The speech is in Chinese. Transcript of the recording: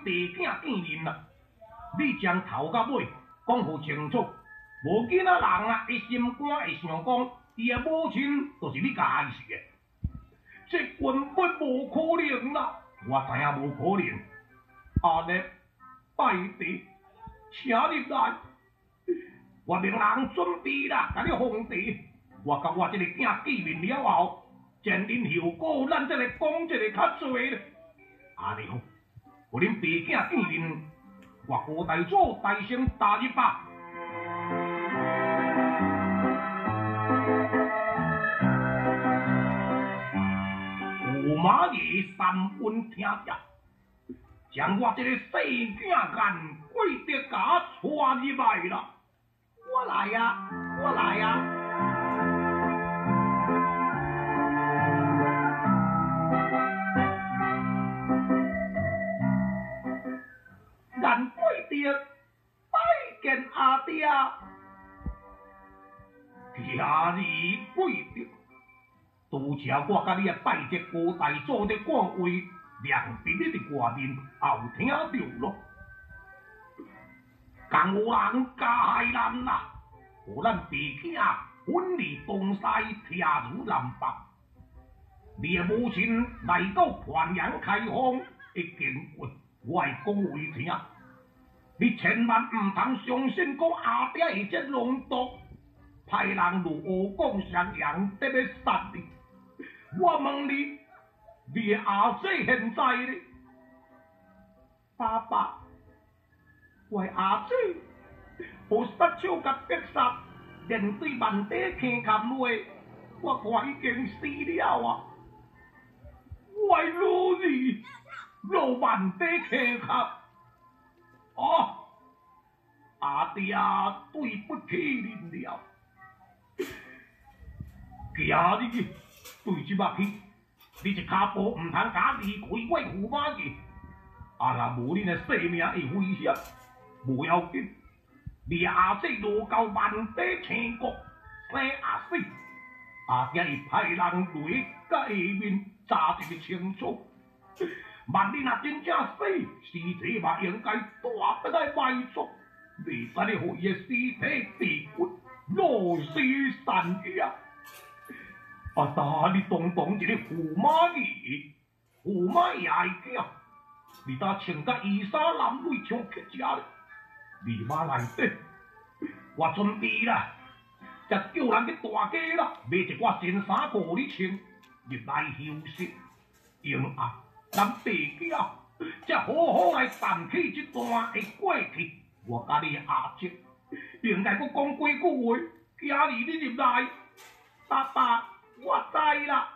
爸囝见面啦。你将头到尾讲好清楚，无囡仔人啊，伊心肝会想讲，伊的母亲就是你家害死的，这根本无可能啦！我知影无可能。安尼，拜地，请入来。我命人准备啦，甲你奉茶。我甲我这个囝见面了后，前因后果，咱再来讲一个较济咧。安尼好，互恁爸囝见面，我高大祖大声打入吧。驸马爷三分听着，将我这个细囝眼贵得甲带入来啦。我来呀，我来呀。眼贵得拜见阿爹，今日贵得。拄巧我甲你拜这高大祖的官位，亮伫你的外面后听着咯。江湖人加害人啦，互咱爸囝分离东西，听如南北。你的母亲来到盘阳开荒的经过，我会讲为听。你千万唔通相信讲阿爹是这龙毒，派人如乌讲襄阳得要杀你。我问你，你的阿姐现在呢？爸爸，我的阿姐，互杀手甲逼杀，连对万底坑砍落，我看已经死了啊！我的女儿落万底坑砍，哦，阿爹对不起恁了，今日。对即目去，你一骹步唔通敢离开我驸马爷，啊若无恁的性命会危险，无要紧。你阿姐落到万底坑谷，生啊死，阿爹会派人来甲下面查一个清楚。万你若真正死，尸体嘛应该带得来埋葬，未使你互伊的尸体被骨落尸山崖。啊！打你当一个驸马爷，驸马爷的囝，你搭穿甲衣衫襤褸像乞食咧，立马内底，我准备啦，才叫人去大街啦，买一寡新衫互你穿，入来休息。用啊，咱爸囝才好好来谈起这段的过去。我甲你阿姐，应该搁讲几句话，今日你入来，爸爸。我知啦，